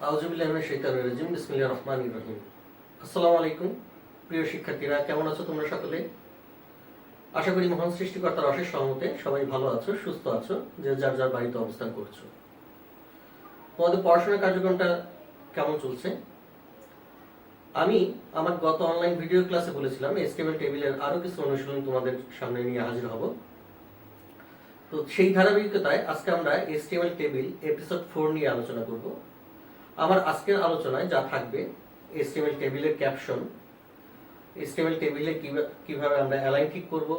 আসসালামু আলাইকুম প্রিয় শিক্ষার্থীরা, কেমন আছো তোমরা সকলে? আশা করি মহান সৃষ্টিকর্তার অশেষ সহমতে সবাই ভালো আছো, সুস্থ আছো, যে যার যার বাড়িতে অবস্থান করছো। তোমাদের পড়াশোনার কার্যক্রমটা কেমন চলছে? আমি আমার গত অনলাইন ভিডিও ক্লাসে বলেছিলাম HTML টেবিলের আরো কিছু অনুশীলন তোমাদের সামনে নিয়ে হাজির হব। তো সেই ধারাবাহিকতায় আজকে আমরা HTML টেবিল এপিসোড 4 নিয়ে আলোচনা করব। আমার আজকের আলোচনায় যা থাকবে: HTML টেবিলের ক্যাপশন, HTML টেবিলে কিভাবে আমরা অ্যালাইন ঠিক করব,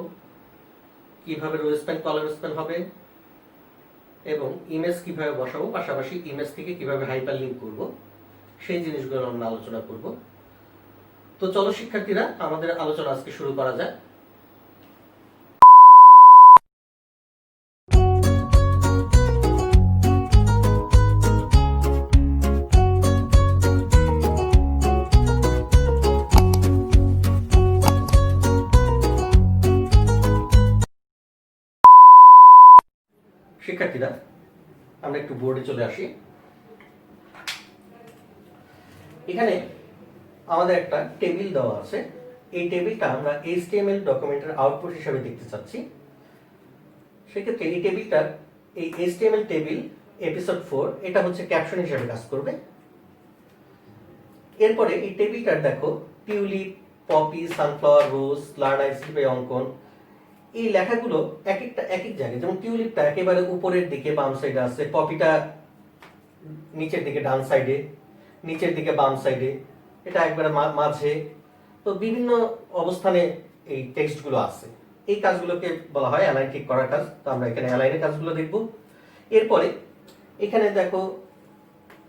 কিভাবে রো স্প্যান কলাম স্প্যান হবে, এবং ইমেজ কিভাবে বসাবো, পাশাপাশি ইমেজ থেকে কিভাবে হাইপার লিঙ্ক করব, সেই জিনিসগুলো আমরা আলোচনা করব। তো চলো শিক্ষার্থীরা, আমাদের আলোচনা আজকে শুরু করা যাক। শিক্ষার্থীরা, আমরা একটু বোর্ডে চলে আসি। এখানে আমাদের একটা টেবিল দেওয়া আছে। এই টেবিলটা আমরা HTML ডকুমেন্টের আউটপুট হিসাবে দেখতে চাচ্ছি। সেক্ষেত্রে এই টেবিলটার এই HTML টেবিল এপিসোড 4 এটা হচ্ছে ক্যাপশন হিসাবে কাজ করবে। এরপরে এই টেবিলটার দেখো টিউলিপ, পপি, সানফ্লাওয়ার, রোজ, লার্ন আইসিপি অঙ্কন, এই লেখাগুলো এক একটা এক এক জায়গায়। যেমন টিউলিপটা একেবারে উপরের দিকে বাম সাইডে আছে, পপিটা নিচের দিকে ডান সাইডে, নিচের দিকে বাম সাইডে, এটা একবারে মাঝে। তো বিভিন্ন অবস্থানে এই টেক্সটগুলো আছে। এই কাজগুলোকে বলা হয় অ্যালাইন ঠিক করার কাজ। তো আমরা এখানে অ্যালাইনের কাজগুলো দেখব। এরপরে এখানে দেখো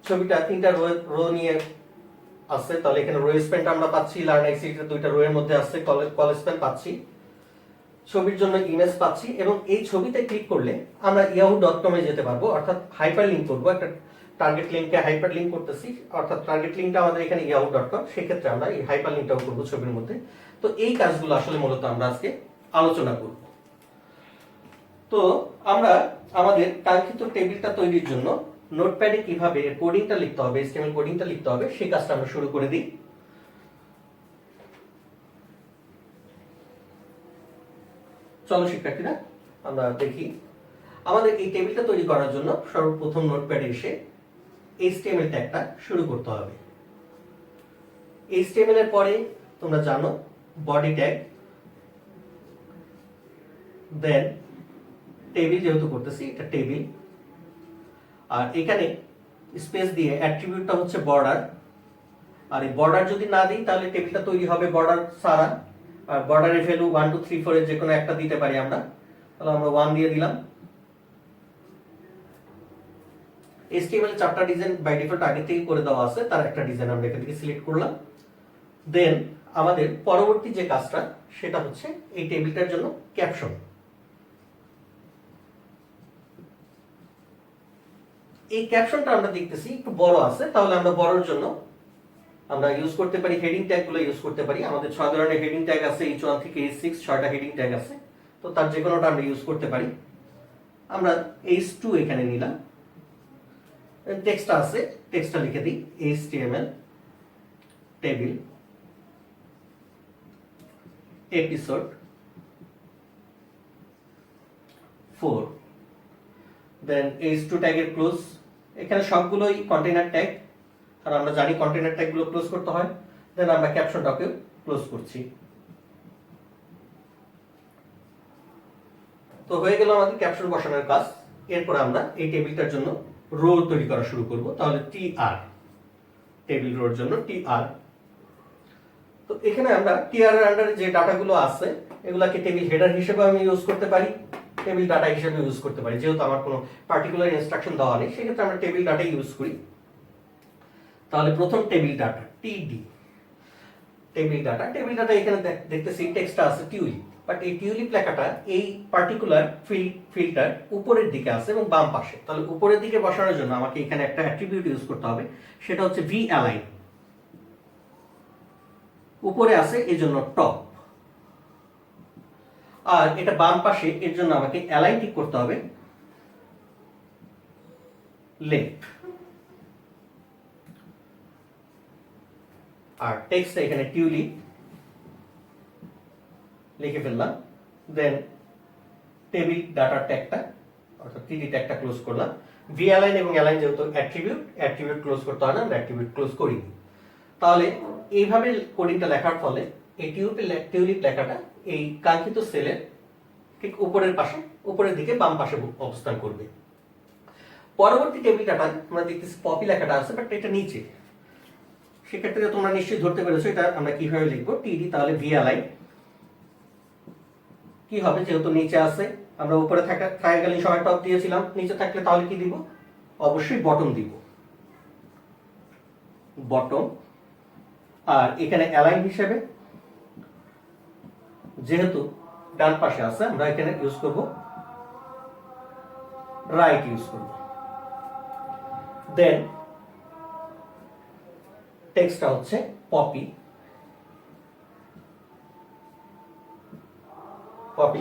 ছবিটা 3টা রো নিয়ে আছে, তাহলে এখানে রো স্প্যানটা আমরা পাচ্ছি। লার্ন আইসিটি 2টা রো এর মধ্যে আছে, কল স্প্যান পাচ্ছি, ছবির জন্য ইমেজ পাচ্ছি, এবং এই ছবিতে ক্লিক করলে আমরা yahoo.com এ যেতে পারবো, অর্থাৎ হাইপার লিঙ্ক করবো। একটা টার্গেট লিঙ্ককে হাইপার লিঙ্ক করতেছি, অর্থাৎ টার্গেট লিঙ্কটা আমাদের এখানে yahoo.com, সেক্ষেত্রে আমরা এই হাইপার লিঙ্কটাও করবো ছবির মধ্যে। তো এই কাজগুলো আসলে মূলত আমরা আজকে আলোচনা করব। তো আমরা আমাদের কাঙ্ক্ষিত টেবিলটা তৈরির জন্য নোটপ্যাডে কিভাবে কোডিংটা লিখতে হবে, HTML কোডিংটা লিখতে হবে, সেই কাজটা আমরা শুরু করে দিই। চলো শিক্ষার্থীরা, আমরা দেখি। আমাদের এই টেবিলটা তৈরি করার জন্য সর্বপ্রথম নোটপ্যাডে এসে HTML ট্যাগটা শুরু করতে হবে। HTML এর পরে তোমরা জানো বডি ট্যাগ, দেন টেবিল, যেহেতু করতেছি এটা টেবিল, আর এখানে স্পেস দিয়ে অ্যাট্রিবিউটটা হচ্ছে বর্ডার। আর এই বর্ডার যদি না দিই তাহলে টেবিলটা তৈরি হবে বর্ডার ছাড়া। আর বর্ডারের ভ্যালু 1 2 3 4 এর যে কোনো একটা দিতে পারি আমরা। তাহলে আমরা 1 দিয়ে দিলাম। HTML চারটা ডিজাইন বাই ডিফল্ট আগে থেকে করে দেওয়া আছে, তার একটা ডিজাইন আমরা এখান থেকে সিলেক্ট করলাম। দেন আমাদের পরবর্তী যে কাজটা সেটা হচ্ছে এই টেবিলটার জন্য ক্যাপশন। এই ক্যাপশনটা আমরা দেখতেছি একটু বড় আছে, তাহলে আমরা বড়র জন্য আমরা ইউজ করতে পারি হেডিং ট্যাগগুলো ইউজ করতে পারি। আমাদের 6 ধরনের হেডিং ট্যাগ আছে, H1 থেকে H6 6টা হেডিং ট্যাগ আছে। তো তার যে কোনোটা আমরা ইউজ করতে পারি। আমরা H2 এখানে নিলাম। টেক্সটটা আছে, টেক্সটটা লিখে দিই HTML টেবিল এপিসোড 4, দেন H2 ট্যাগের ক্লোজ। এখানে সবগুলোই কন্টেইনার ট্যাগ, আর আমরা জানি কন্টেইনার ট্যাগগুলো ক্লোজ করতে হয়। দেন আমরা ক্যাপশনটাকে ক্লোজ করছি। তো হয়ে গেল আমাদের ক্যাপশন বসানোর কাজ। এরপর আমরা এই টেবিলটার জন্য রো তৈরি করা শুরু করব। তাহলে TR, টেবিল রোর জন্য TR। তো এখানে আমরা TR এর আন্ডারে যে ডাটাগুলো আছে এগুলাকে টেবিল হেডার হিসেবে আমি ইউজ করতে পারি, টেবিল ডাটা হিসেবে ইউজ করতে পারি। যেহেতু আমার কোনো পার্টিকুলার ইনস্ট্রাকশন দেওয়া নেই, সেক্ষেত্রে আমরা টেবিল ডাটাই ইউজ করি। তাহলে প্রথম table data TD, table data এখানে দেখতেছি টেক্সটটা আছে টিউলিপ, বাট এই টিউলিপ লেখাটা এই পার্টিকুলার ফিল্ডটার উপরের দিকে আছে এবং বাম পাশে। তাহলে উপরের দিকে বসানোর জন্য আমাকে এখানে একটা অ্যাট্রিবিউট ইউজ করতে হবে, সেটা হচ্ছে ভি অ্যালাইন। উপরে আছে এর জন্য টপ, আর এটা বাম পাশে, এর জন্য আমাকে অ্যালাইন ঠিক করতে হবে লেফট। আর টেক্সটে এখানে টিউলিপ লিখে ফেললাম। দেন টেবিল ডাটার ট্যাগটা অর্থাৎ টিডি ট্যাগটা ক্লোজ করলাম। ভি অ্যালাইন এবং অ্যালাইন যেহেতু অ্যাট্রিবিউট ক্লোজ করতে হয় না, আমরা অ্যাট্রিবিউট ক্লোজ করিনি। তাহলে এইভাবে কোডিংটা লেখার ফলে এই টিউলিপ লেখাটা এই কাঙ্ক্ষিত সেলের ঠিক উপরের দিকে বাম পাশে অবস্থান করবে। পরবর্তী টেবিল ডাটা আমরা দেখতেছি পপি লেখাটা আছে, বাট এটা নিচে। সেক্ষেত্রে তোমরা নিশ্চয়ই ধরতে পেরেছো এটা আমরা কিভাবে লিখবো। টিডি তাহলে ভি অ্যালাইন কি হবে, যেহেতু নিচে আছে, আমরা উপরে থাকাকালীন সময় টপ দিয়েছিলাম, নিচে থাকলে তাহলে কি দিব, অবশ্যই বটম দিব, বটম। আর এখানে অ্যালাইন হিসেবে যেহেতু ডান পাশে আছে, আমরা এখানে ইউজ করব রাইট ইউজ করব। দেন টেক্সটটা হচ্ছে পপি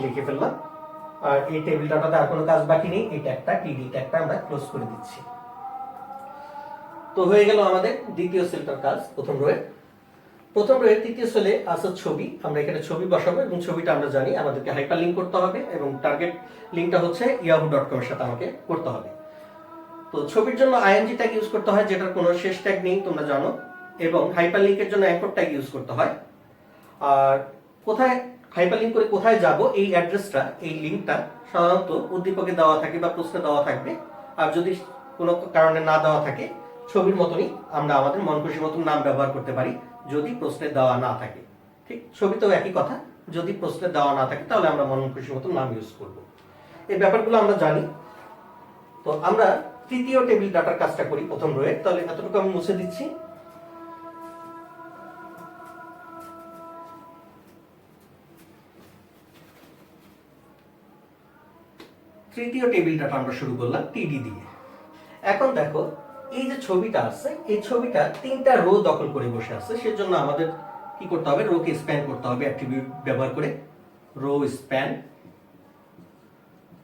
লিখে ফেললাম। আর এই টেবিল ডাটাতে আর কোনো কাজ বাকি নেই, এই ট্যাগটা টিডি ট্যাগটা আমরা ক্লোজ করে দিচ্ছি। তো হয়ে গেল আমাদের দ্বিতীয় সেলটার কাজ। প্রথম রোয়ের তৃতীয় সেলে আছে ছবি। আমরা এখানে ছবি বসাবো এবং ছবিটা আমরা জানি আমাদেরকে হাইপার লিঙ্ক করতে হবে এবং টার্গেট লিঙ্কটা হচ্ছে yahoo.com এর সাথে আমাকে করতে হবে। তো ছবির জন্য আইএনজি ট্যাগ ইউজ করতে হয়, যেটার কোনো শেষ ট্যাগ নেই তোমরা জানো, এবং হাইপার লিঙ্কের জন্য অ্যাঙ্কর ট্যাগ ইউজ করতে হয়। আর কোথায় হাইপার লিঙ্ক করে কোথায় যাব, এই অ্যাড্রেসটা, এই লিঙ্কটা সাধারণত উদ্দীপকে দেওয়া থাকে বা প্রশ্নে দেওয়া থাকবে। আর যদি কোনো কারণে না দেওয়া থাকে, ছবির মতনই আমরা আমাদের মন খুশি মতন নাম ব্যবহার করতে পারি যদি প্রশ্নে দেওয়া না থাকে। ঠিক ছবিতেও একই কথা, যদি প্রশ্নে দেওয়া না থাকে তাহলে আমরা মন খুশি মতন নাম ইউজ করব। এই ব্যাপারগুলো আমরা জানি। তো আমরা তৃতীয় টেবিল ডাটার কাজটা করি প্রথম রোয়ে। তাহলে এতটুকু আমি মুছে দিচ্ছি। তৃতীয় টেবিল ডাটা আমরা শুরু করলাম টিডি দিয়ে। এখন দেখো এই যে ছবিটা আছে, এই ছবিটা 3টা রো দখল করে বসে আছে। সেজন্য আমাদের কি করতে হবে, রোকে স্প্যান করতে হবে অ্যাট্রিবিউট ব্যবহার করে। রো স্প্যান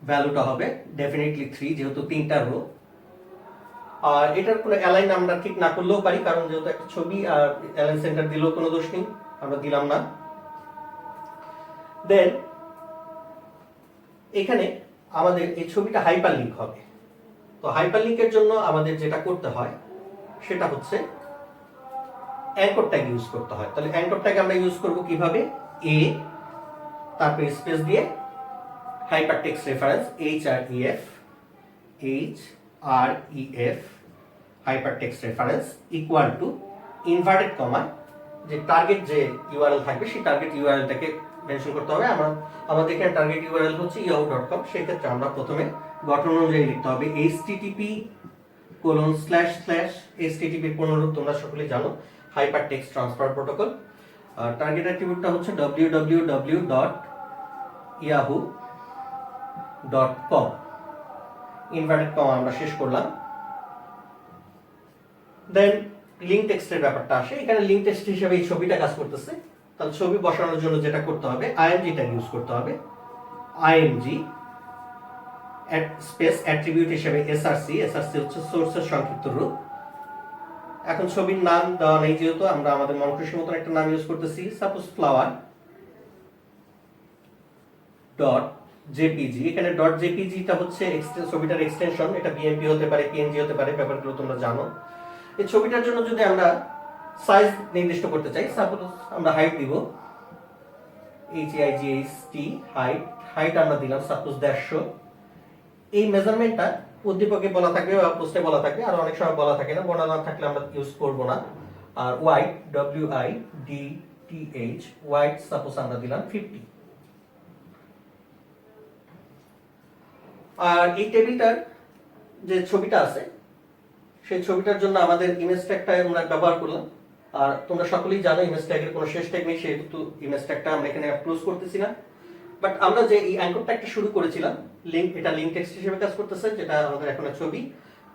ভ্যালুটা হবে ডেফিনেটলি 3, যেহেতু 3টা রো। আর এটার কোনো অ্যালাইন আমরা ঠিক না করলেও পারি, কারণ যেহেতু একটা ছবি আর অ্যালাইন সেন্টার দিলেও কোনো দোষ নেই, আমরা দিলাম না। দেন এখানে আমাদের এই ছবিটা হাইপার লিঙ্ক হবে। তো হাইপার লিঙ্কের জন্য আমাদের যেটা করতে হয় সেটা হচ্ছে অ্যাঙ্কর ট্যাগ ইউজ করতে হয়। তাহলে অ্যাঙ্কর ট্যাগ আমরা ইউজ করব কিভাবে, এ তারপরে স্পেস দিয়ে hyper text reference HREF hyper text reference equal to inverted comma, যে টার্গেট যে ইউআরএল থাকবে সেই টার্গেট ইউআরএলটাকে মেনশন করতে হবে। আমাদের এখানে টার্গেট ইউআরএল হচ্ছে yahoo.com। সেই ক্ষেত্রে আমরা প্রথমে গঠন অনুযায়ী লিখতে হবে http://http পুনরূপ তোমরা সকলেই জানো, hyper text transfer protocol. Target অ্যাট্রিবিউটটা হচ্ছে www.yahoo.com। ইনভার্টেড কমা আমরা শেষ করলাম। দেন লিঙ্ক টেক্সটের ব্যাপারটা আসে। এখানে লিঙ্ক টেক্সট হিসেবে এই ছবিটা কাজ করতেছে। তাহলে ছবি বসানোর জন্য যেটা করতে হবে, আইএমজি ট্যাগ ইউজ করতে হবে। আইএমজি স্পেস অ্যাট্রিবিউট হিসেবে এসআরসি হচ্ছে সোর্সের সংক্ষিপ্ত রূপ। এখন ছবির নাম দেওয়া নেই, যেহেতু আমরা আমাদের মন খুশি মতন একটা নাম ইউজ করতেছি। Suppose flower dot JPG. এখানে ডট জেপিজিটা হচ্ছে ছবিটার এক্সটেনশন। এটা বিএমপি হতে পারে, পিএনজি হতে পারে, ব্যাপারগুলো তোমরা জানো। এই ছবিটার জন্য যদি আমরা সাইজ নির্দিষ্ট করতে চাই, সাপোজ আমরা হাইট দিব, HEIGHT হাইট আমরা দিলাম সাপোজ 150। এই মেজারমেন্টটা উদ্দীপকে বলা থাকবে বা পোস্টে বলা থাকবে, আর অনেক সময় বলা থাকে না। বলা না থাকলে আমরা ইউজ করব না। আর ওয়াইড WIDTH ওয়াইড সাপোজ আমরা দিলাম 50। আর এই টেবিলটার যে ছবিটা আছে সেই ছবিটার জন্য আমাদের ইমেজ ট্যাগটা আমরা ব্যবহার করলাম। আর তোমরা সকলেই জানো ইমেজ ট্যাগের কোনো শেষ ট্যাগ নেই, সেহেতু ইমেজ ট্যাগটা আমরা এখানে ক্লোজ করতেছি না। বাট আমরা যে এই অ্যাঙ্কর ট্যাগটা শুরু করেছিলাম, এটা লিঙ্ক টেক্সট হিসেবে কাজ করতেছে, যেটা আমাদের এখন ছবি।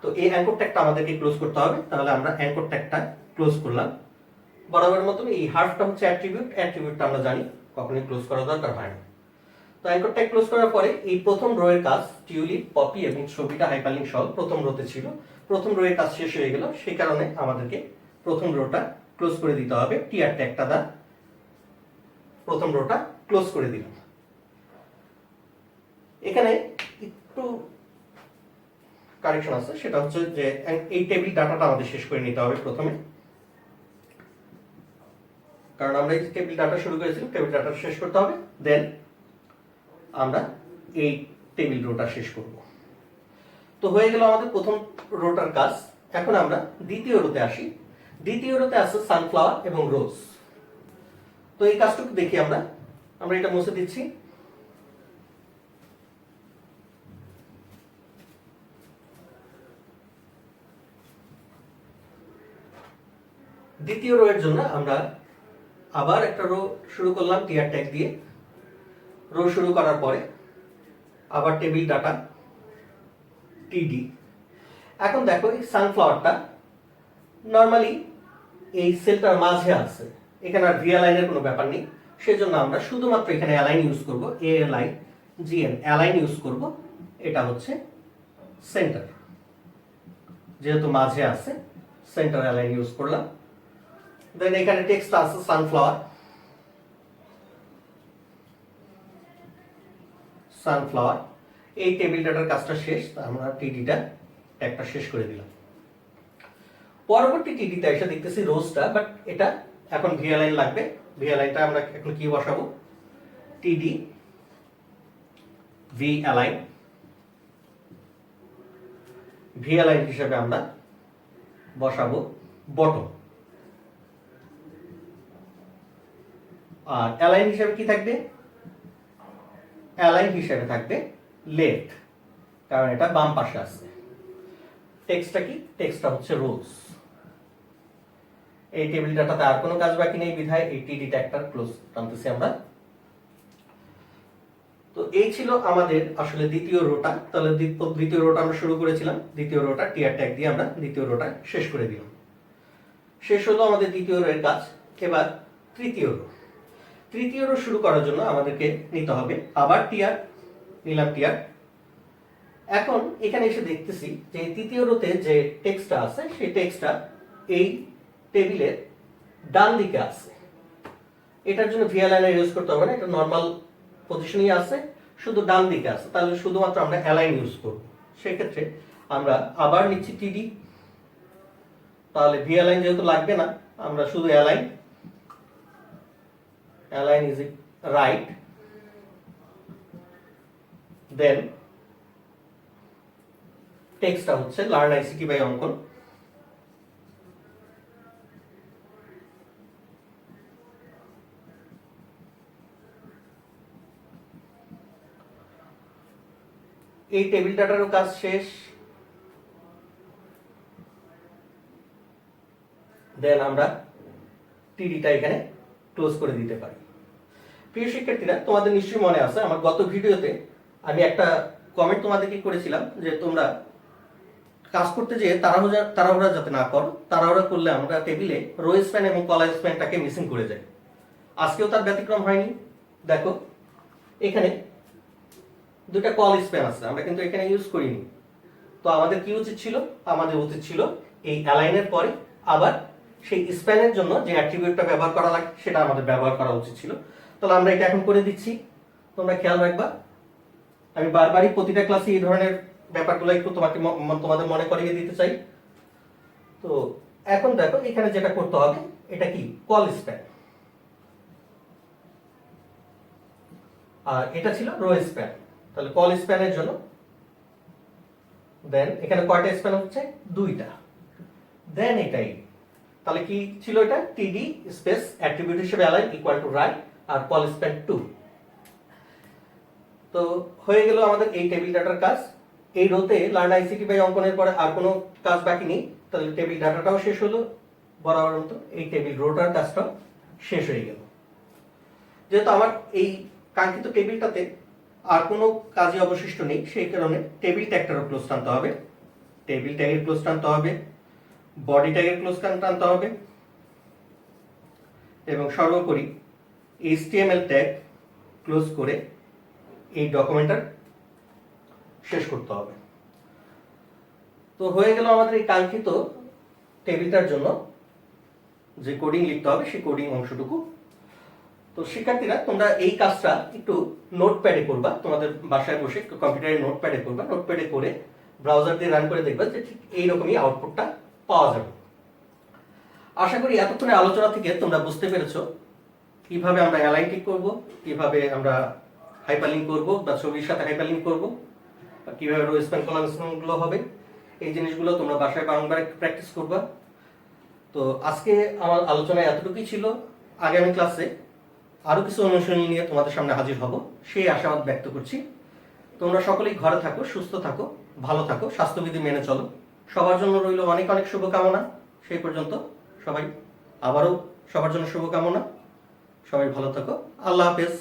তো এই অ্যাঙ্কর ট্যাগটা আমাদেরকে ক্লোজ করতে হবে। তাহলে আমরা অ্যাঙ্কর ট্যাগটা ক্লোজ করলাম। বরাবরের মতন এই হার্ফটা হচ্ছে অ্যাট্রিবিউটটা আমরা জানি কখনোই ক্লোজ করা দরকার হয় না। তো অ্যাঙ্কর ট্যাগ ক্লোজ করার পরে এই প্রথম রো এর কাজ, টিউলিপ, পপি এবং ছবিটা হাইপারলিঙ্ক সহ প্রথম রোতে ছিল। প্রথম রো এর কাজ শেষ হয়ে গেল, সেই কারণে আমাদেরকে প্রথম রোটা ক্লোজ করে দিতে হবে। টিআর ট্যাগটা দা প্রথম রোটা ক্লোজ করে দিলাম। এখানে একটু কারেকশন আছে, সেটা হচ্ছে যে এই টেবিল ডাটাটা আমাদের শেষ করে নিতে হবে প্রথমে, কারণ আমরা এই টেবিল ডাটা শুরু করেছিলাম, টেবিল ডাটা শেষ করতে হবে, দেন আমরা এই টেবিল রোটা শেষ করব। তো হয়ে গেল আমাদের প্রথম রোটার কাজ। এখন আমরা দ্বিতীয় রোতে আসি। দ্বিতীয় রোতে আছে সানফ্লাওয়ার এবং রোজ। তো এই কাজটুকু দেখি আমরা এটা মুছে দিচ্ছি। দ্বিতীয় রো এর জন্য আমরা আবার একটা রো শুরু করলাম টিআর ট্যাগ দিয়ে। রো শুরু করার পরে আবার টেবিল ডাটা টিডি। এখন দেখো এই সানফ্লাওয়ারটা নর্মালি এই সেলটার মাঝে আছে, এখানে আর ভি অ্যালাইনের কোনো ব্যাপার নেই, সেজন্য আমরা শুধুমাত্র এখানে অ্যালাইন ইউজ করব, A L I G N, align use করব। এটা হচ্ছে সেন্টার, যেহেতু মাঝে আছে সেন্টার অ্যালাইন ইউজ করলাম। দেন এখানে টেক্সট আছে সানফ্লাওয়ার, সানফ্লাওয়ার। এই টেবিল ডাটার কাজটা শেষ, আমরা টিডিটা ট্যাগটা শেষ করে দিলাম। পরবর্তী টিডিতে এসে দেখতেছি রোজটা, বাট এটা এখন ভি অ্যালাইন লাগবে। ভি অ্যালাইনটা আমরা এখন কি বসাবো, টিডি ভি অ্যালাইন। ভি অ্যালাইন হিসেবে আমরা বসাবো বটম, আর অ্যালাইন হিসেবে কি থাকবে, অ্যালাইন হিসেবে থাকবে লেফট, কারণ এটা বাম পাশে আছে। টেক্সটটা কি, টেক্সটটা হচ্ছে রোজ। এই টেবিল ডাটাতে আর কোনো কাজ বাকি নেই বিধায় এই টিডি ট্যাগটা ক্লোজ টানতেছি আমরা। তো এই ছিল আমাদের আসলে দ্বিতীয় রোটা। তাহলে দ্বিতীয় রোটা আমরা শুরু করেছিলাম, দ্বিতীয় রোটা টিআর ট্যাগ দিয়ে আমরা দ্বিতীয় রোটা শেষ করে দিলাম। শেষ হলো আমাদের দ্বিতীয় রো এর কাজ। এবার তৃতীয় রো। তৃতীয় রো শুরু করার জন্য আমাদেরকে নিতে হবে আবার টিআর, নিলাম টিআর। এখন এখানে এসে দেখতেছি যে তৃতীয় রোতে যে টেক্সটটা আছে সেই টেক্সটটা এই টেবিলের ডান দিকে আছে। এটার জন্য ভি অ্যালাইন ইউজ করতে হবে না, এটা নর্মাল পজিশনেই আছে, শুধু ডান দিকে আছে। তাহলে শুধুমাত্র আমরা অ্যালাইন ইউজ করব। সেক্ষেত্রে আমরা আবার নিচ্ছি টিডি, তাহলে ভি অ্যালাইন যেহেতু লাগবে না, আমরা শুধু অ্যালাইন, অ্যালাইন ইজ রাইট, দেন টেক্সটটা হচ্ছে লার্ন আইসিটি বাই অঙ্কন। এই টেবিল ডাটারও কাজ শেষ। দেন আমরা টিডিটা এখানে ক্লোজ করে দিতে পারি। প্রিয় শিক্ষার্থীরা, তোমাদের নিশ্চয়ই মনে আছে আমার গত ভিডিওতে আমি একটা কমেন্ট তোমাদেরকে করেছিলাম যে তোমরা কাজ করতে যেয়ে তাড়াহুড়া যাতে না করো, তাড়াহুড়া করলে আমরা টেবিলে রো স্প্যান এবং কলাম স্প্যানটাকে মিসিং করে যাই। আজকেও তার ব্যতিক্রম হয়নি। দেখো এখানে দুটা কল স্প্যান আছে, আমরা কিন্তু এখানে ইউজ করিনি। তো আমাদের কি উচিত ছিল, আমাদের উচিত ছিল এই অ্যালাইনের পরে আবার সেই স্প্যানের জন্য যে অ্যাট্রিবিউটটা ব্যবহার করা লাগে সেটা আমাদের ব্যবহার করা উচিত ছিল। তাহলে আমরা এটা এখন করে দিচ্ছি, তোমরা খেয়াল রাখবা। আমি বারবারই প্রতিটা ক্লাসে এই ধরনের ব্যাপারগুলো একটু তোমাদের মনে করিয়ে দিতে চাই। তো এখন দেখো এখানে যেটা করতে হবে, এটা কি কল স্প্যান, আর এটা ছিল রো স্প্যান। তাহলে কল স্প্যানের জন্য দেন এখানে কয়টা স্প্যান হচ্ছে, দুইটা। দেন এটাই, তাহলে কি ছিল, এটা টিডি স্পেস অ্যাট্রিবিউট হিসেবে অ্যালাইন ইকুয়াল টু রাইট আর কল স্প্যান 2। তো হয়ে গেল আমাদের এই টেবিল ডাটার কাজ। এই রোতে লার্ন আইসিটি বাই অঙ্কনের পরে আর কোনো কাজ বাকি নেই। তাহলে টেবিল ডাটাটাও শেষ হলো বরাবর মতো, এই টেবিল রোটার কাজটাও শেষ হয়ে গেল। যেহেতু আমার এই কাঙ্ক্ষিত টেবিলটাতে আর কোনো কাজই অবশিষ্ট নেই, সেই কারণে টেবিল ট্যাগটারও ক্লোজ টানতে হবে, টেবিল ট্যাগের ক্লোজ টানতে হবে, বডি ট্যাগের ক্লোজ টানতে হবে, এবং সর্বোপরি HTML ট্যাগ ক্লোজ করে এই ডকুমেন্টটা শেষ করতে হবে। তো হয়ে গেল আমাদের এই কাঙ্ক্ষিত টেবিলটার জন্য যে কোডিং লিখতে হবে সেই কোডিং অংশটুকু। তো শিক্ষার্থীরা তোমরা এই কাজটা একটু নোটপ্যাডে করবা, তোমাদের বাসায় বসে কম্পিউটারে নোটপ্যাডে করবা, নোটপ্যাডে করে ব্রাউজার দিয়ে রান করে দেখবা যে ঠিক এইরকমই আউটপুটটা পাওয়া যাবে। আশা করি এতক্ষণের আলোচনা থেকে তোমরা বুঝতে পেরেছো কিভাবে আমরা অ্যালাইন ঠিক করবো, কিভাবে আমরা হাইপারলিঙ্ক করবো বা ছবির সাথে হাইপারলিঙ্ক করবো, কিভাবে রো স্প্যান কলাম স্প্যানগুলো হবে। এই জিনিসগুলো তোমরা বাসায় বারংবার প্র্যাকটিস করবা। তো আজকে আমার আলোচনায় এতটুকুই ছিল। আগামী ক্লাসে আরো কিছু অনুশীলন নিয়ে তোমাদের সামনে হাজির হব সেই আশাবাদ ব্যক্ত করছি। তোমরা সকলেই ঘরে থাকো, সুস্থ থাকো, ভালো থাকো, স্বাস্থ্যবিধি মেনে চলো। সবার জন্য রইল অনেক অনেক শুভকামনা। সেই পর্যন্ত সবাই আবারও সবার জন্য শুভকামনা। সবাই ভালো থাকো। আল্লাহ হাফেজ।